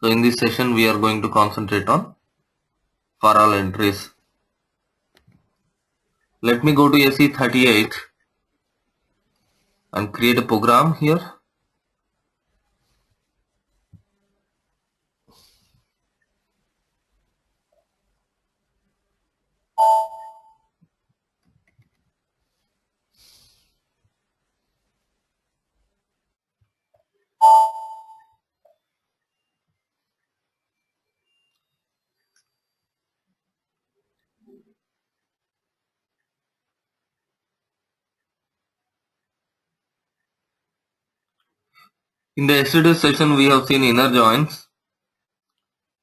So in this session we are going to concentrate on for all entries. Let me go to SE38 and create a program here. In the yesterday's session we have seen inner joins.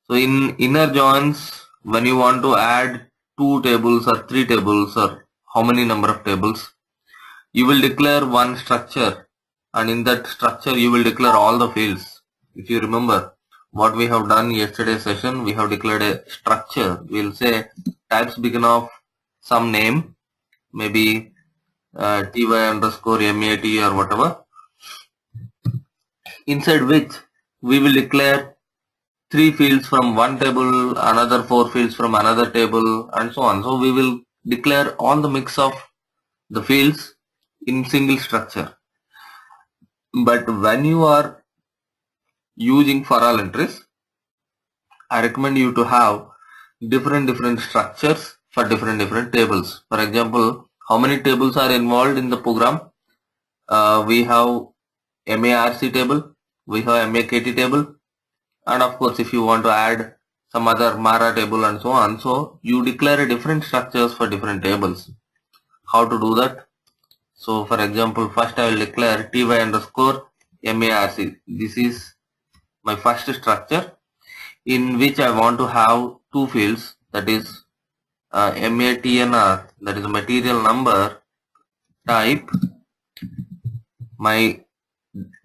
So in inner joins, when you want to add 2 tables or 3 tables or how many number of tables, you will declare one structure, and in that structure you will declare all the fields. If you remember what we have done yesterday's session, we have declared a structure. We will say types begin of some name, maybe ty_mat or whatever, inside which we will declare 3 fields from one table, another 4 fields from another table, and so on. So we will declare all the mix of the fields in single structure. But when you are using for all entries, I recommend you to have different structures for different tables. For example, how many tables are involved in the program? We have MARC table, we have MAKT table, and of course if you want to add some other MARA table and so on, so you declare different structures for different tables. How to do that? So for example, first I will declare ty_MARC. This is my first structure in which I want to have 2 fields, that is MATNR, that is material number, type, my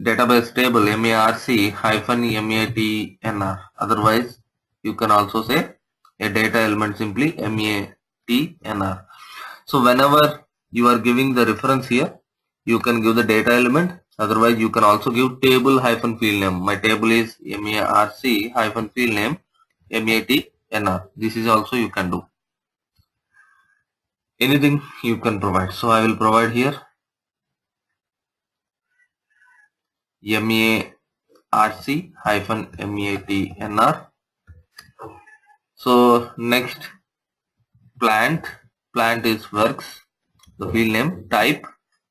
database table MARC-MATNR. Otherwise you can also say a data element, simply MATNR. So whenever you are giving the reference here, you can give the data element. Otherwise you can also give table-field name. My table is MARC-field name MATNR. This is also you can do. Anything you can provide. So I will provide here MARC-MATNR. So next, plant is works, the field name, type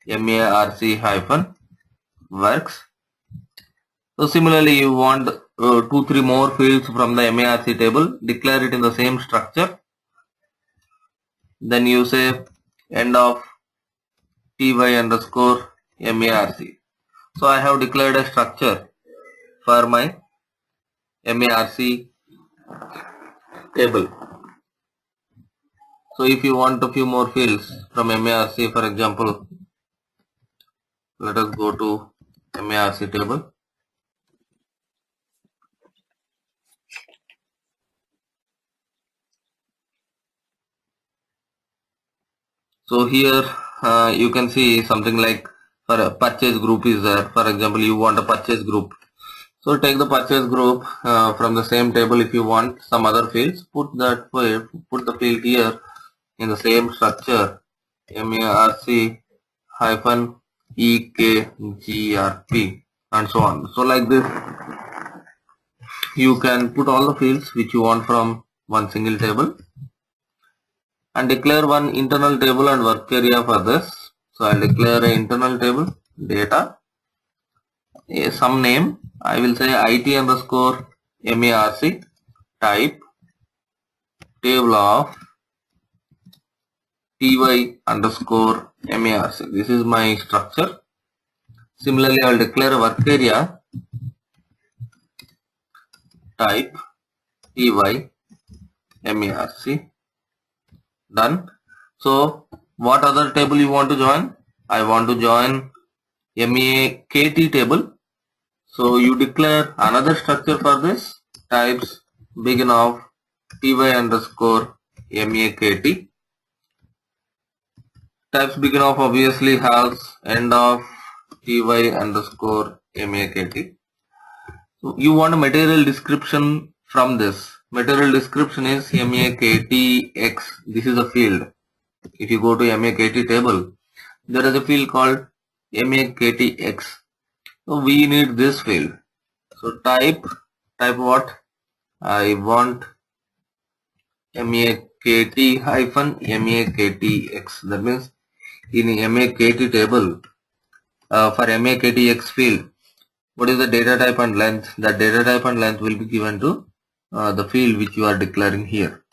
MARC-works. So similarly you want 2-3 more fields from the MARC table, declare it in the same structure. Then you say end of ty_MARC. So I have declared a structure for my MARC table. So if you want a few more fields from MARC, for example, let us go to MARC table. So here you can see something like for a purchase group is there. For example, you want a purchase group. So take the purchase group from the same table. If you want some other fields, put the field here in the same structure, MARC-EKGRP, and so on. So like this, you can put all the fields which you want from one single table and declare one internal table and work area for this. So I'll declare an internal table, data, some name. I will say IT_MARC, type, table of ty_MARC. This is my structure. Similarly, I will declare a work area, type ty_MARC. Done. So what other table you want to join? I want to join MAKT table. So you declare another structure for this, types begin of ty_MAKT. Types begin of obviously has end of ty_MAKT. You want a material description from this. Material description is MAKTX. This is a field. If you go to MAKT table, there is a field called MAKTX. So we need this field. So type what? I want MAKT hyphen MAKTX. That means in MAKT table, for MAKTX field, what is the data type and length? That data type and length will be given to the field which you are declaring here.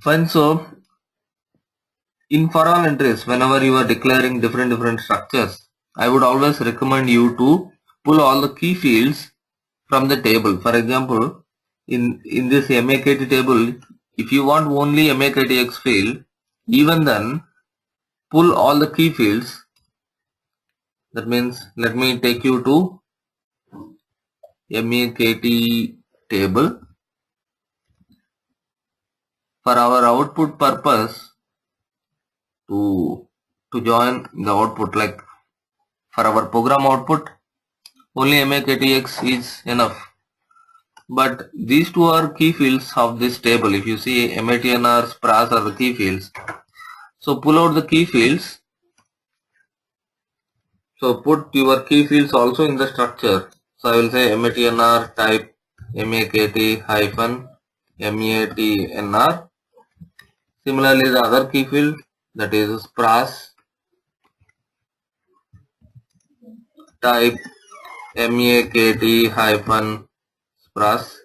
Fine. So in for all entries, whenever you are declaring different structures, I would always recommend you to pull all the key fields from the table. For example, in this MAKT table, if you want only MAKTX field, even then pull all the key fields. That means let me take you to MAKT table. For our output purpose, to join the output, like for our program output, only MAKTX is enough. But these two are key fields of this table. If you see MATNR, SPRAS are the key fields. So pull out the key fields. So put your key fields also in the structure. So I will say MATNR type MAKT hyphen MATNR. Similarly, the other key field, that is SPRAS, type MAKT hyphen SPRAS.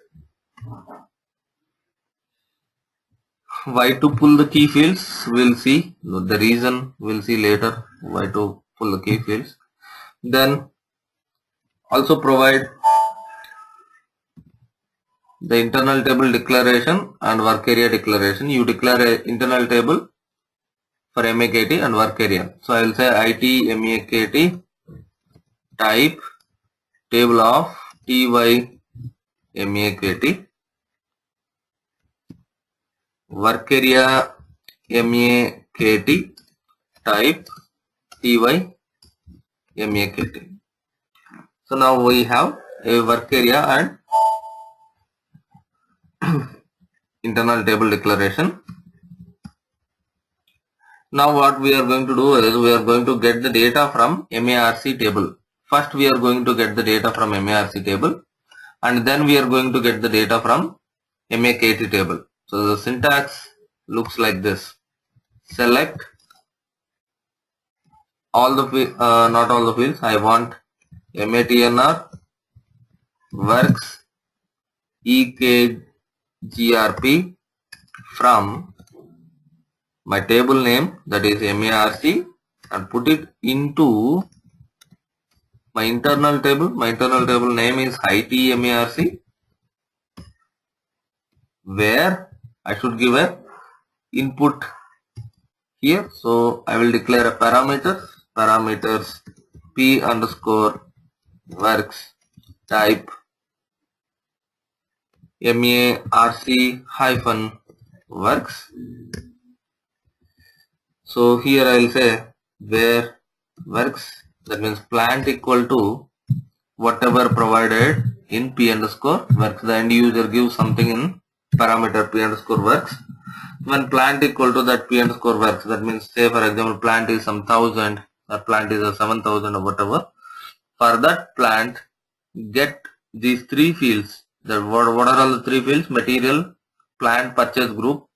Why to pull the key fields? We'll see. The reason we'll see later. Why to pull the key fields. Then also provide the internal table declaration and work area declaration. You declare an internal table for MAKT and work area. So I will say IT MAKT type table of TY MAKT, work area MAKT type TY MAKT. So now we have a work area and internal table declaration. Now what we are going to do is we are going to get the data from MARC table. First we are going to get the data from MARC table, and then we are going to get the data from MAKT table. So the syntax looks like this. Select all the not all the fields. I want MATNR works EKGRP from my table name, that is MARC, and put it into my internal table. My internal table name is IT MARC, where I should give a input here. So I will declare a parameters p underscore works type MARC hyphen works. So here I will say where works, that means plant equal to whatever provided in p underscore works. The end user gives something in parameter p underscore works. When plant equal to that p underscore works, that means say for example plant is some 1000, or plant is a 7000 or whatever. For that plant, get these three fields. What are all the three fields? Material, plant, purchase group,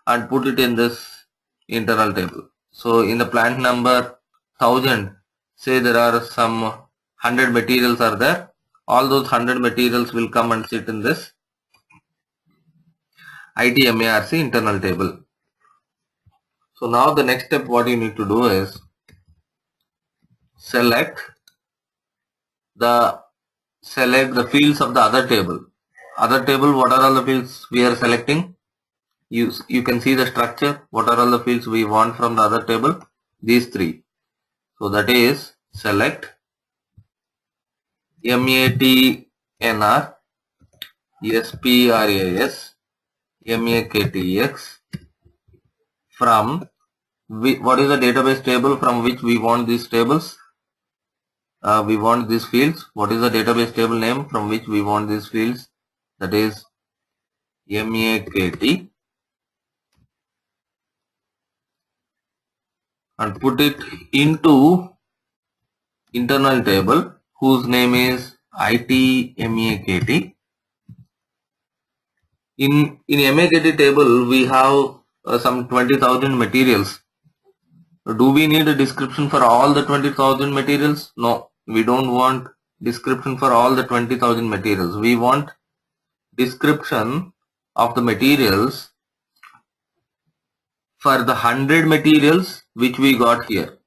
and put it in this internal table. So in the plant number 1000, say there are some 100 materials are there. All those 100 materials will come and sit in this IT MARC internal table. So now the next step what you need to do is select the fields of the other table. Other table, what are all the fields we are selecting? You can see the structure. What are all the fields we want from the other table? These three. So that is select MATNR, SPRAS, MAKTX from what is the database table from which we want these tables? we want these fields. What is the database table name from which we want these fields? That is MAKT, and put it into internal table whose name is ITMAKT. In MAKT table we have some 20,000 materials. Do we need a description for all the 20,000 materials? No, we don't want description for all the 20,000 materials. We want description of the materials for the 100 materials which we got here.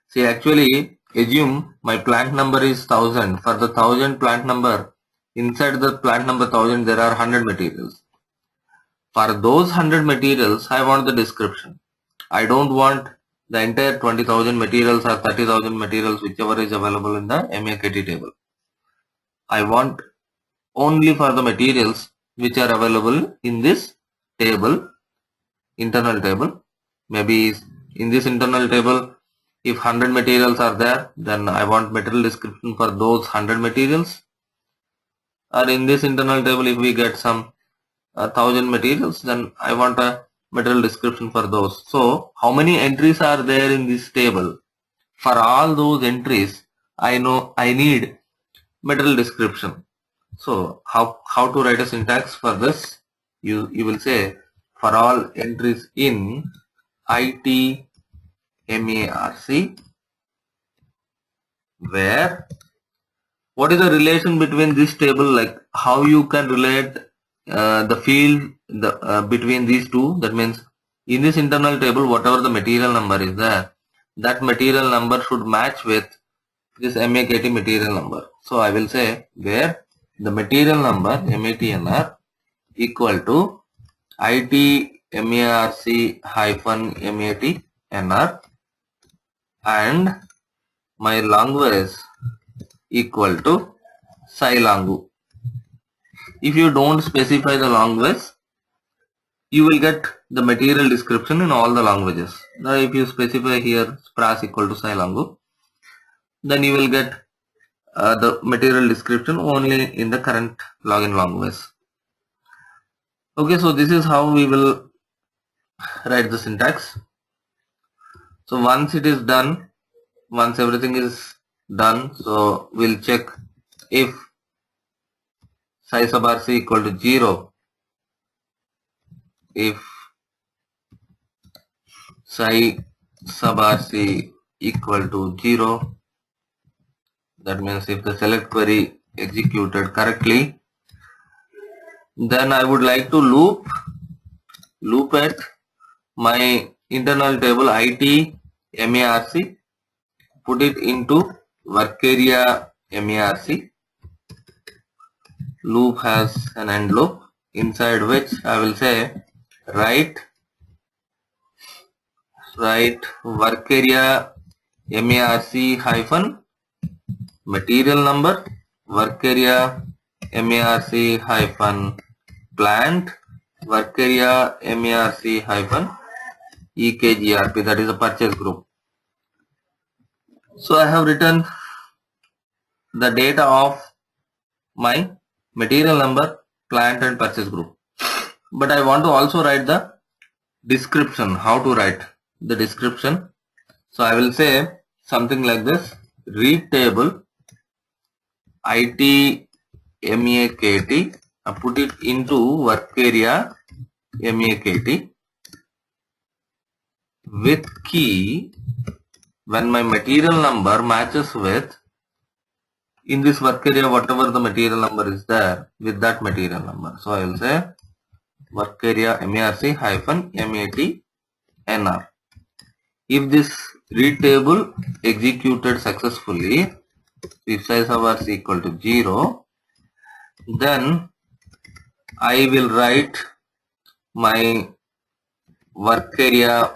See, actually, assume my plant number is 1000. For the 1000 plant number, inside the plant number 1000 there are 100 materials. For those 100 materials, I want the description. I don't want the entire 20,000 materials or 30,000 materials, whichever is available in the MAKT table. I want only for the materials which are available in this table, internal table. Maybe in this internal table, if 100 materials are there, then I want material description for those 100 materials. Or in this internal table, if we get some 1000 materials, then I want a material description for those. So how many entries are there in this table? For all those entries, I know I need material description. So how to write a syntax for this? You will say for all entries in ITMARC, where what is the relation between this table, like how you can relate the field between these two. That means in this internal table, whatever the material number is there, that material number should match with this MAKT material number. So I will say where the material number MATNR equal to ITMARC hyphen MATNR, and my language equal to SciLangu. If you don't specify the language, you will get the material description in all the languages. Now if you specify here Spras equal to SciLangu, then you will get the material description only in the current login language. Okay, so this is how we will write the syntax. So once it is done, once everything is done, so we'll check if Sci sub RC equal to 0, if Sci sub RC equal to 0, that means if the select query executed correctly, then I would like to loop at my internal table ITMARC, put it into work area MARC. Loop has an end loop, inside which I will say write work area MARC hyphen material number, work area MARC hyphen plant, work area MARC hyphen EKGRP, that is a purchase group. So I have written the data of my material number, plant and purchase group. But I want to also write the description, how to write the description. So I will say something like this: read table ITMAKT, I put it into work area MAKT with key when my material number matches with, in this work area, whatever the material number is there, with that material number. So I will say work area MARC hyphen MATNR. If this read table executed successfully, if size of RC equal to 0, then I will write my work area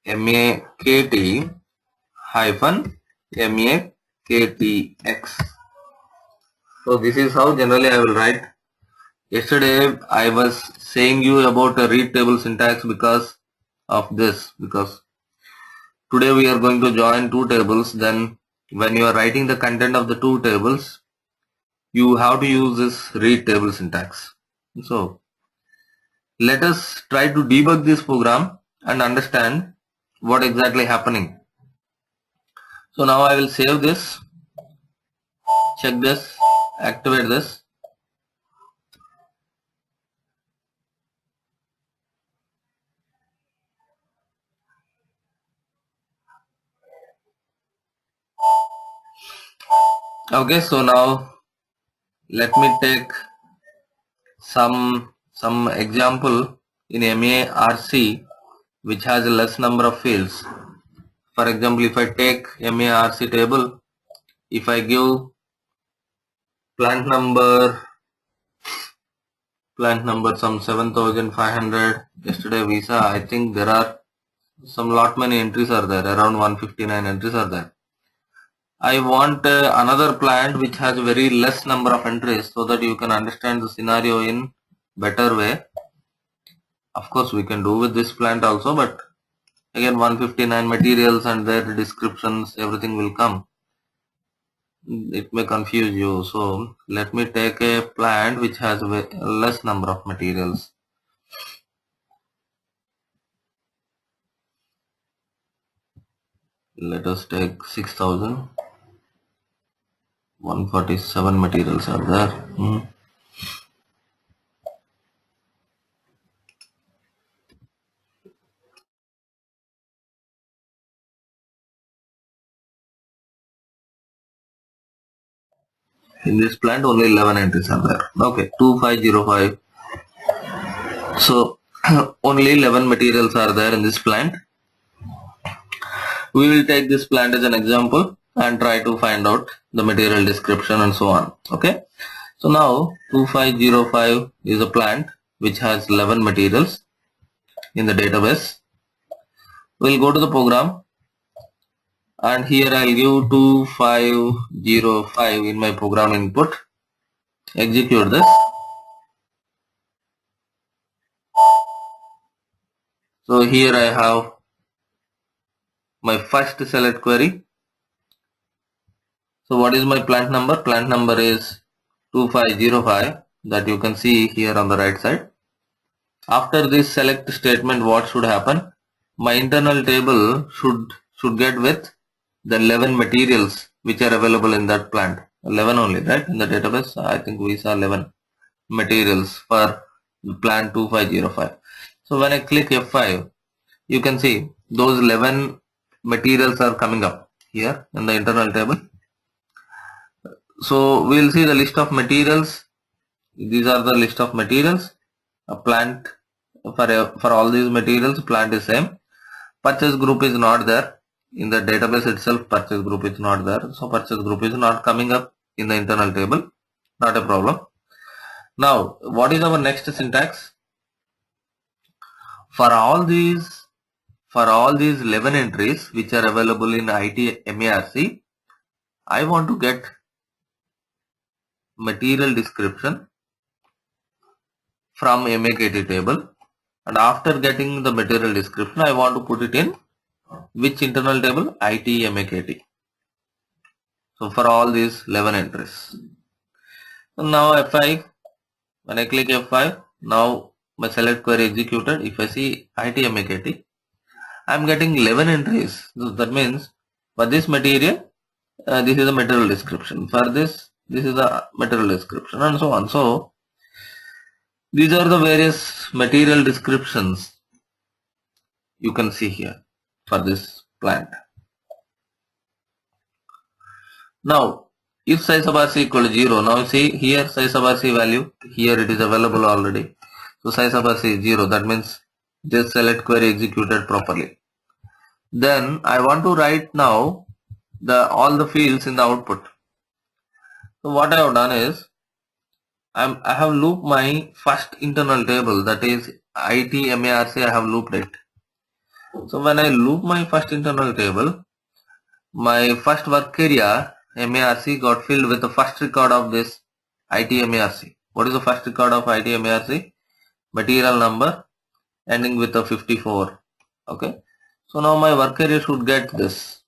MAKT hyphen MAKTX. So this is how generally I will write. Yesterday I was saying you about a read table syntax because of this, because today we are going to join two tables, then when you are writing the content of the two tables, you have to use this read table syntax. So let us try to debug this program and understand what exactly happening. So now I will save this, check this, activate this. Okay, so now let me take some example in MARC which has a less number of fields. For example, if I take MARC table, if I give plant number some 7,500, yesterday visa, I think there are some lot many entries are there, around 159 entries are there. I want another plant which has very less number of entries so that you can understand the scenario in better way. Of course we can do with this plant also, but again 159 materials and their descriptions, everything will come. It may confuse you. So let me take a plant which has a less number of materials. Let us take 6,000. 147 materials are there. In this plant only 11 entries are there. Okay, 2505. So only 11 materials are there in this plant. We will take this plant as an example and try to find out the material description and so on. Okay, so now 2505 is a plant which has 11 materials in the database. We'll go to the program and here I'll give 2505 in my program input. Execute this. So here I have my first select query. So what is my plant number? Plant number is 2505 that you can see here on the right side. After this select statement, what should happen? My internal table should get with the 11 materials which are available in that plant. 11 only, right? In the database, I think we saw 11 materials for plant 2505. So when I click F5, you can see those 11 materials are coming up here in the internal table. So we'll see the list of materials. These are the list of materials. A plant for all these materials, plant is same. Purchase group is not there in the database itself. Purchase group is not there, so purchase group is not coming up in the internal table. Not a problem. Now, what is our next syntax? For all these 11 entries which are available in IT MARC, I want to get material description from MAKT table, and after getting the material description, I want to put it in which internal table? IT MAKT. So for all these 11 entries. So now F5, when I click F5, now my select query executed. If I see IT MAKT, I am getting 11 entries. So that means for this material, this is the material description. For this is the material description, and so on. So these are the various material descriptions you can see here for this plant. Now, if size of RC equal to 0, now see here size of RC value, here it is available already. So size of RC is 0, that means this select query executed properly. Then I want to write now all the fields in the output. So what I have done is, I have looped my first internal table, that is IT MARC, I have looped it. So when I loop my first internal table, my first work area MARC got filled with the first record of this IT MARC. What is the first record of IT MARC? Material number ending with a 54. Okay. So now my work area should get this.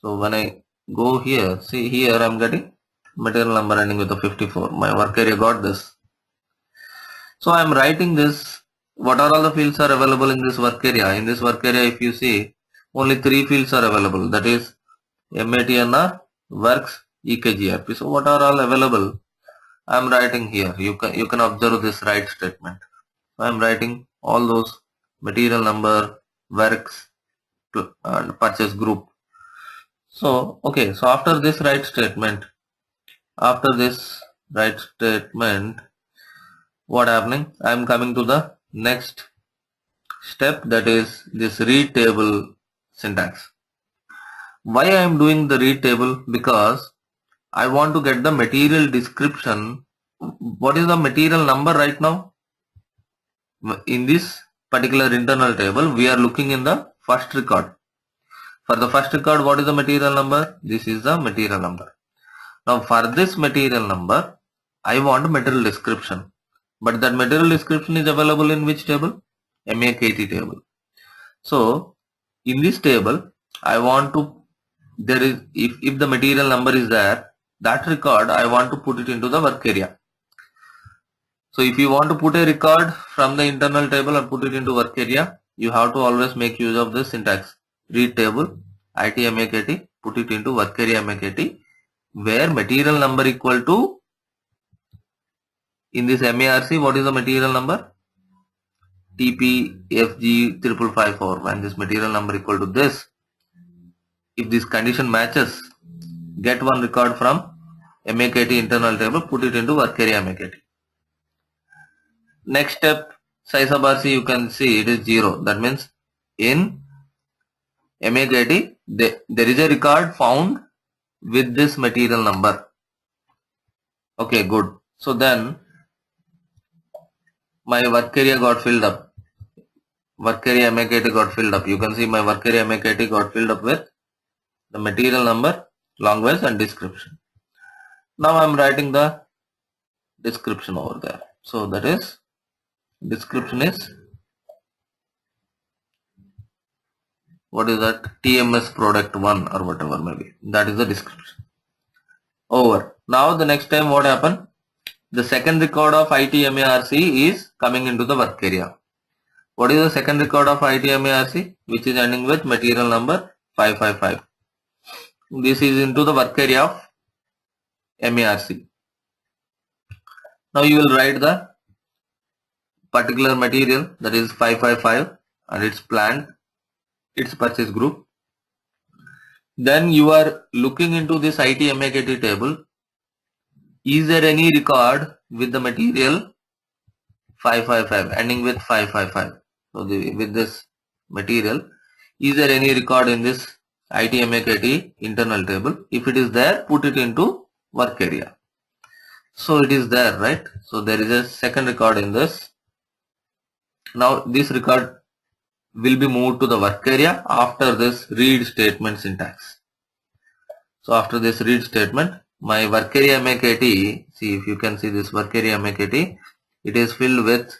So when I go here. See here I am getting material number ending with a 54. My work area got this. So I am writing this. What are all the fields are available in this work area? In this work area, if you see, only 3 fields are available. That is MATNR, works, EKGRP. So what are all available? I am writing here. You can observe this write statement. So I am writing all those material number, works, and purchase group. So okay. So after this write statement, what happening? I am coming to the next step, that is this read table syntax. Why I am doing the read table? Because I want to get the material description. What is the material number right now? In this particular internal table, we are looking in the first record. For the first record, what is the material number? This is the material number. Now for this material number, I want material description. But that material description is available in which table? MAKT table. So in this table, I want to, there is, if the material number is there, that record I want to put it into the work area. So if you want to put a record from the internal table and put it into work area, you have to always make use of this syntax. Read table, ITMAKT, put it into work area MAKT, where material number equal to, in this MARC, what is the material number? TPFG 5554. When this material number equal to this, if this condition matches, get one record from MAKT internal table, put it into work area MAKT. Next step, size of RC, you can see it is 0. That means in MAKT, there is a record found with this material number. Okay, good. So then my work area got filled up. Work area MAKT got filled up. You can see my work area MAKT got filled up with the material number, language and description. Now I am writing the description over there. So that is, description is, what is that? TMS product 1 or whatever maybe. That is the description. Over. Now the next time what happened? The second record of ITMARC is coming into the work area. What is the second record of ITMARC? Which is ending with material number 555. This is into the work area of MARC. Now you will write the particular material, that is 555, and its plant, its purchase group. Then you are looking into this ITMAKT table. Is there any record with the material 555 ending with 555? So with this material, is there any record in this ITMAKT internal table? If it is there, put it into work area. So it is there, right? So there is a second record in this. Now this record will be moved to the work area after this read statement syntax. So after this read statement, my work area MAKT, see if you can see this work area MAKT, it is filled with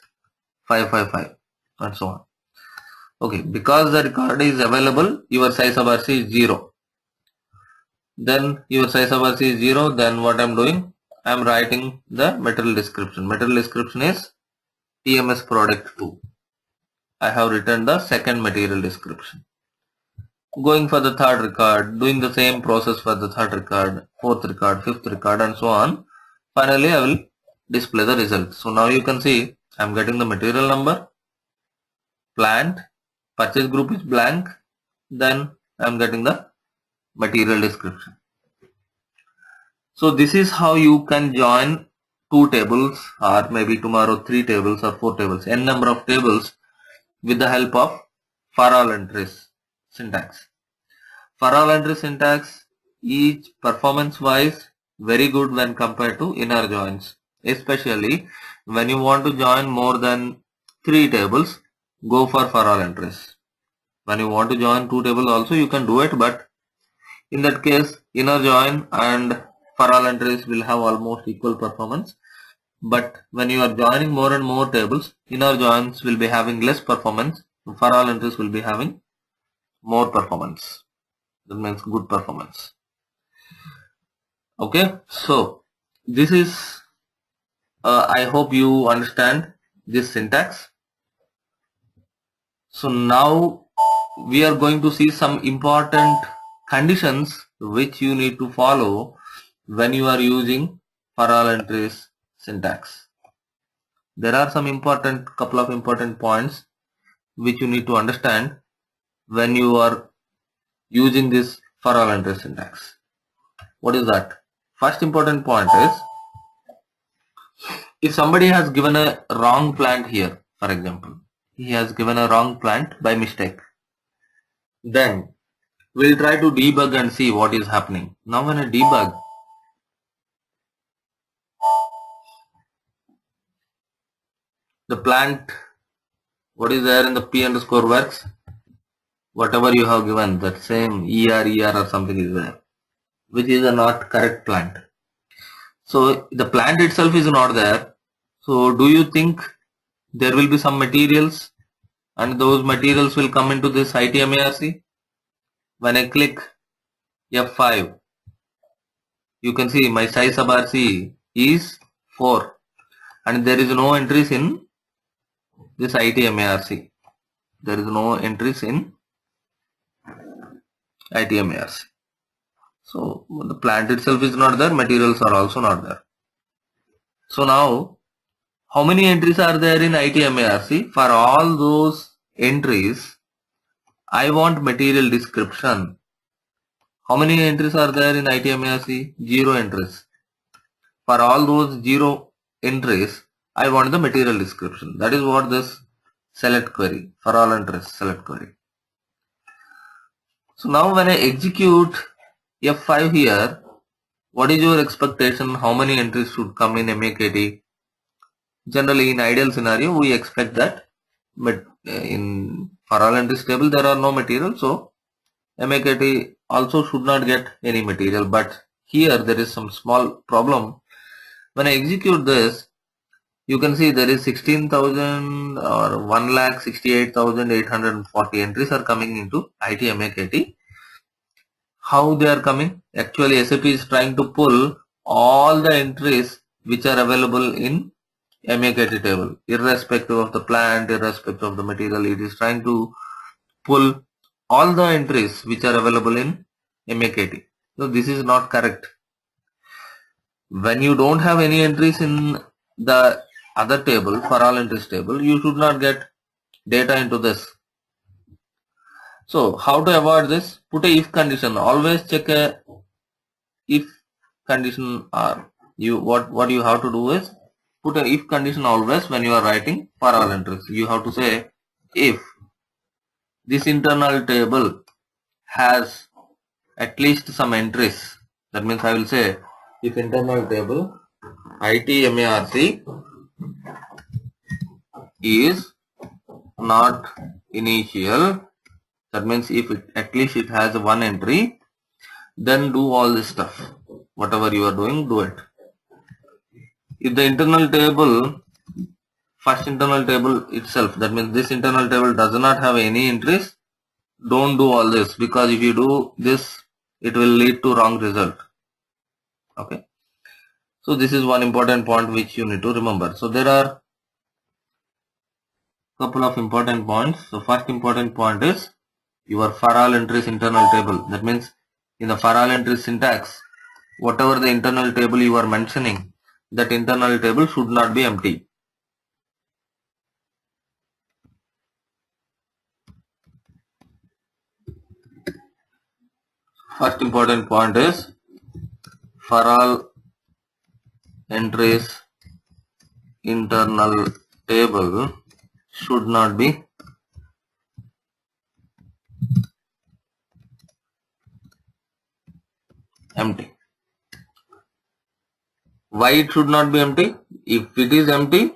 555 and so on. Okay, because the record is available, your size of RC is 0. Then your size of RC is 0, then what I am doing? I am writing the material description. Material description is TMS product 2. I have written the second material description. Going for the third record, doing the same process for the third record, fourth record, fifth record and so on. Finally, I will display the results. So now you can see I am getting the material number, plant, purchase group is blank, then I am getting the material description. So this is how you can join 2 tables or maybe tomorrow 3 tables or 4 tables, n number of tables with the help of for all entries syntax. For all entry syntax is performance wise very good when compared to inner joins, especially when you want to join more than 3 tables, go for all entries. When you want to join 2 tables also you can do it, but in that case inner join and for all entries will have almost equal performance. But when you are joining more and more tables, inner joins will be having less performance, for all entries will be having more performance. That means good performance. Okay, so this is I hope you understand this syntax. So now we are going to see some important conditions which you need to follow when you are using for all entries syntax. There are some couple of important points which you need to understand when you are using this for all entries syntax. What is that? First important point is, if somebody has given a wrong plant here, for example, he has given a wrong plant by mistake, then we'll try to debug and see what is happening. Now when I debug, the plant, what is there in the p underscore works, whatever you have given, that same er or something is there, which is a not correct plant. So the plant itself is not there. So do you think there will be some materials and those materials will come into this ITMARC? When I click F5, you can see my size sub RC is 4 and there is no entries in this ITMARC. There is no entries in ITMARC. So the plant itself is not there, materials are also not there. So now, how many entries are there in ITMARC? For all those entries, I want material description. How many entries are there in ITMARC? 0 entries. For all those 0 entries, I want the material description. That is what this select query, for all entries select query. So now when I execute F5 here, what is your expectation? How many entries should come in MAKT? Generally in ideal scenario, we expect that in for all entries table there are no material, so MAKT also should not get any material. But here there is some small problem. When I execute this, you can see there is 16,000 or 1,68,840 entries are coming into ITMAKT. How they are coming? Actually, SAP is trying to pull all the entries which are available in MAKT table, irrespective of the plant, irrespective of the material. It is trying to pull all the entries which are available in MAKT. So this is not correct. When you don't have any entries in the other table, for all entries table, you should not get data into this. So how to avoid this? Put a if condition. Always check a if condition, or what you have to do is put a if condition always when you are writing for all entries. You have to say if this internal table has at least some entries. That means I will say if internal table ITMARC is not initial, that means if at least it has one entry, then do all this stuff. Whatever you are doing, do it. If the internal table, first internal table itself, that means this internal table does not have any entries, don't do all this, because if you do this, it will lead to wrong result. Okay. So this is one important point which you need to remember. So there are couple of important points. So first important point is your for all entries internal table. That means in the for all entries syntax, whatever the internal table you are mentioning, that internal table should not be empty. First important point is for all entries internal table should not be empty. Why it should not be empty? If it is empty,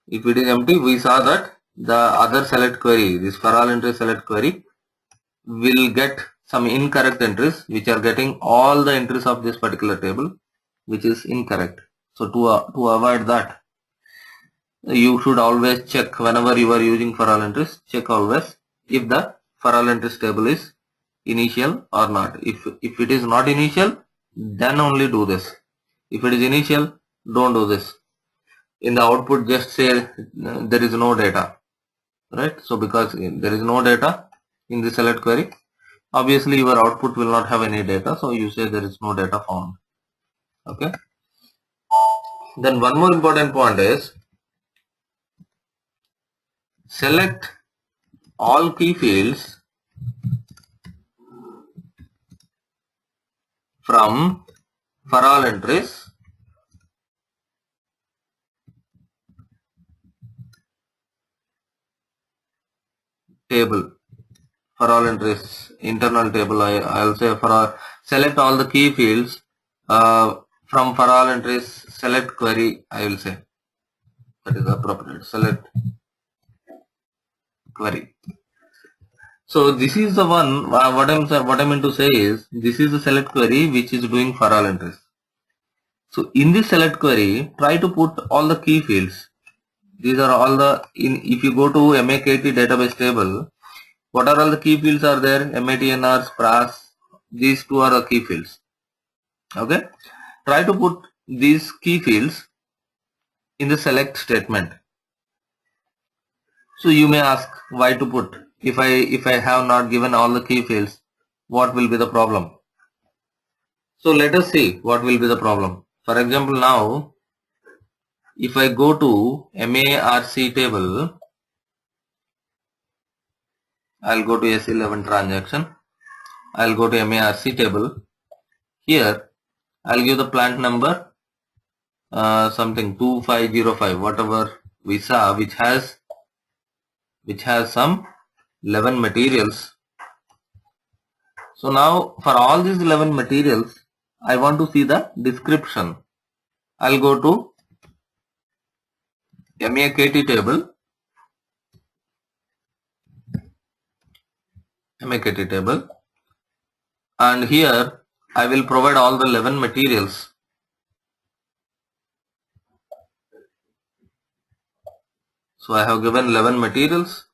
we saw that the other select query, this for all entries select query, will get some incorrect entries which are getting all the entries of this particular table, which is incorrect. So to avoid that, you should always check whenever you are using for all entries, check always if the for all entries table is initial or not. If it is not initial, then only do this. If it is initial, don't do this. In the output, just say there is no data, right? So because there is no data in the select query, obviously your output will not have any data, so you say there is no data found. Okay. Then one more important point is select all key fields from for all entries table. For all entries internal table, I'll say for all, select all the key fields from for all entries select query, I will say. That is appropriate. Select query. So this is the one, what I meant to say is, this is the select query which is doing for all entries. So in this select query, try to put all the key fields. These are all the, if you go to MAKT database table, what are all the key fields are there? MATNR, SPRAS, these two are the key fields. Okay. Try to put these key fields in the select statement. So you may ask why to put, if I have not given all the key fields, what will be the problem? So let us see what will be the problem. For example, now if I go to MARC table, I'll go to S11 transaction, I'll go to MARC table. Here I'll give the plant number something 2505, whatever we saw, which has some 11 materials. So now for all these 11 materials, I want to see the description. I'll go to MAKT table, and here I will provide all the 11 materials. So I have given 11 materials,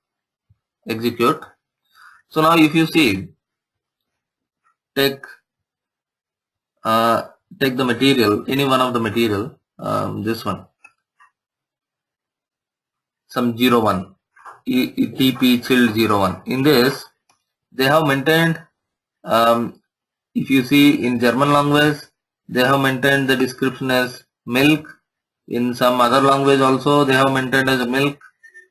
execute. So now if you see, take the material, any one of the material, this one, some 01, TP chilled 01. In this, they have maintained, if you see in German language, they have maintained the description as milk. In some other language also they have maintained as a milk,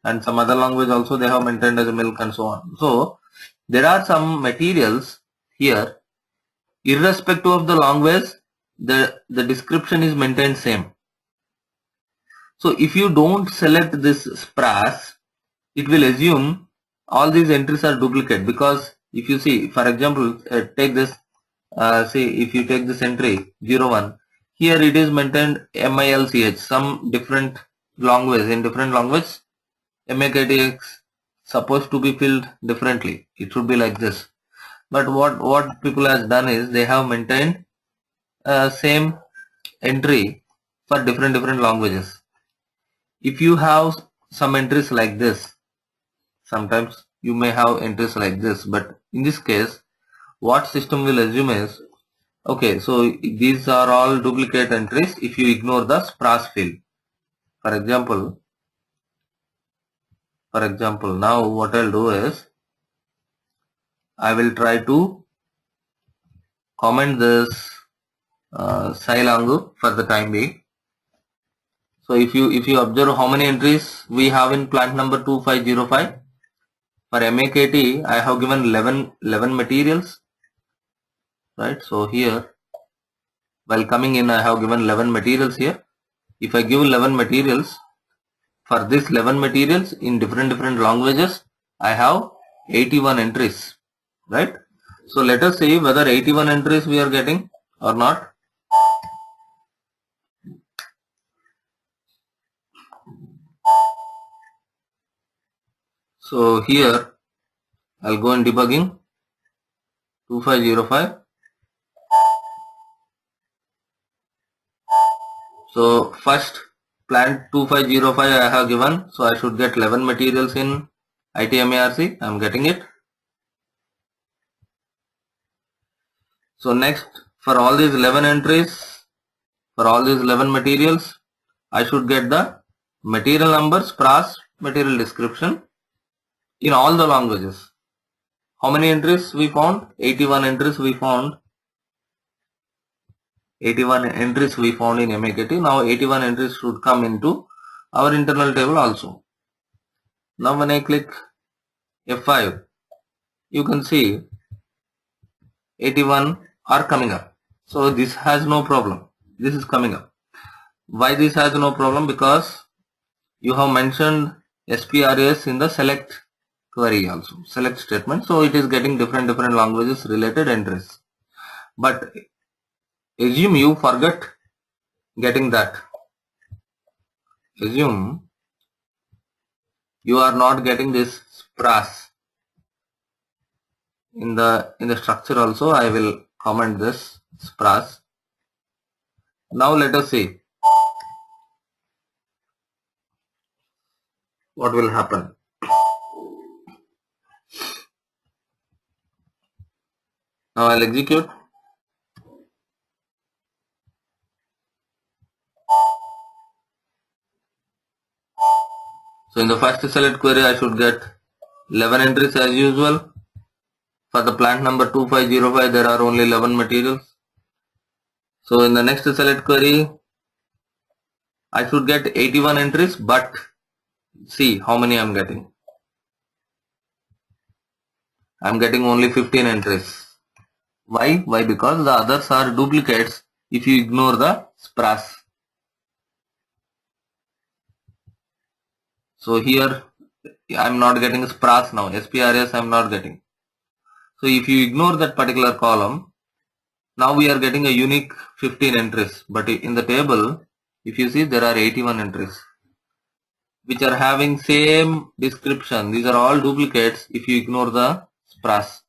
and some other language also they have maintained as a milk, and so on. So there are some materials here, irrespective of the language, the description is maintained same. So if you don't select this SPRAS, it will assume all these entries are duplicate, because if you see, for example, take this, see if you take this entry 01, here it is maintained MILCH, some different language, in different language MAKTX supposed to be filled differently. It should be like this. But what people has done is they have maintained same entry for different languages. If you have some entries like this, sometimes you may have entries like this, but in this case, what system will assume is, okay, so these are all duplicate entries if you ignore the SPRAS field. For example, now what I'll do is, I will try to comment this Sailangu for the time being. So if you observe how many entries we have in plant number 2505, for MAKT I have given 11 materials, right? So here, while coming in, I have given 11 materials here. If I give 11 materials, for this 11 materials in different languages, I have 81 entries, right? So let us see whether 81 entries we are getting or not. So here I'll go in debugging 2505. So first plant 2505 I have given, so I should get 11 materials in ITMARC. I am getting it. So next for all these 11 entries, for all these 11 materials, I should get the material numbers, price, material description in all the languages. How many entries we found? 81 entries we found. 81 entries we found in MAKT. Now 81 entries should come into our internal table also. Now when I click F5, you can see 81 are coming up. So this has no problem. This is coming up. Why this has no problem? Because you have mentioned SPRS in the select query also, select statement. So it is getting different languages related entries. But assume you forget getting that. Assume you are not getting this SPRAS. In the structure also I will comment this SPRAS. Now let us see what will happen. Now I'll execute. So in the first select query I should get 11 entries as usual. For the plant number 2505 there are only 11 materials. So in the next select query I should get 81 entries, but see how many I am getting. I am getting only 15 entries. Why? Why? Because the others are duplicates if you ignore the SPRAS. So here I am not getting SPRAS now. SPRS I am not getting. So if you ignore that particular column, now we are getting a unique 15 entries. But in the table, if you see, there are 81 entries which are having same description. These are all duplicates if you ignore the SPRAS.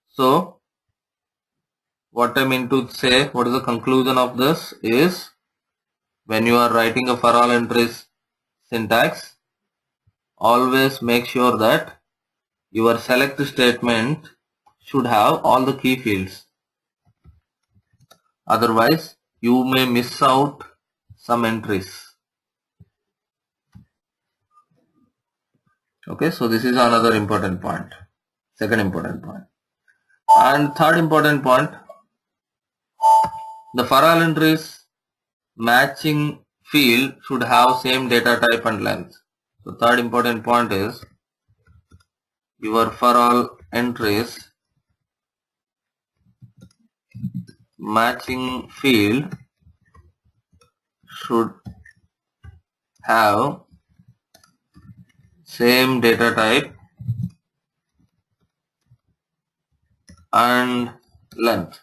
So what I mean to say, what is the conclusion of this is, when you are writing a for all entries syntax, always make sure that your select statement should have all the key fields. Otherwise, you may miss out some entries. Okay, so this is another important point. Second important point. And third important point, the for all entries matching field should have same data type and length. So third important point is, your for all entries matching field should have same data type and length.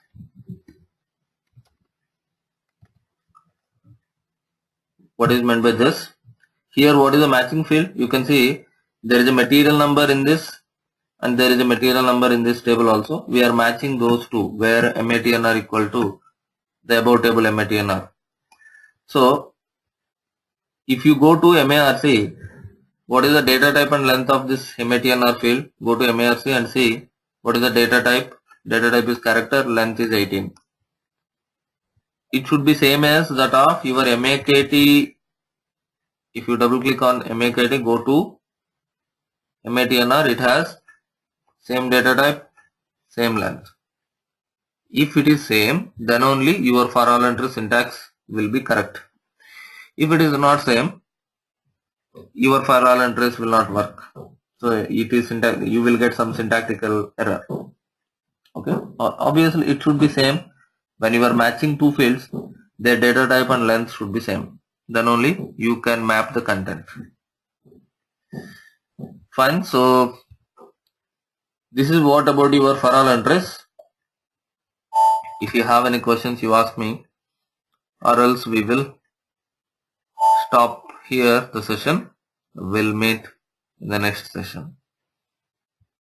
What is meant by this? Here what is the matching field? You can see there is a material number in this and there is a material number in this table also. We are matching those two where MATNR equal to the above table MATNR. So if you go to MARC, what is the data type and length of this MATNR field? Go to MARC and see what is the data type. Data type is character, length is 18. It should be same as that of your MAKT. If you double click on MAKT, go to MATNR, it has same data type, same length. If it is same, then only your for all entry syntax will be correct. If it is not same, your for all entries will not work. So it is you will get some syntactical error. Okay, obviously it should be same. When you are matching two fields, their data type and length should be same. Then only you can map the content. Fine. So this is what about your for all entries. If you have any questions, you ask me, or else we will stop here the session. We'll meet in the next session.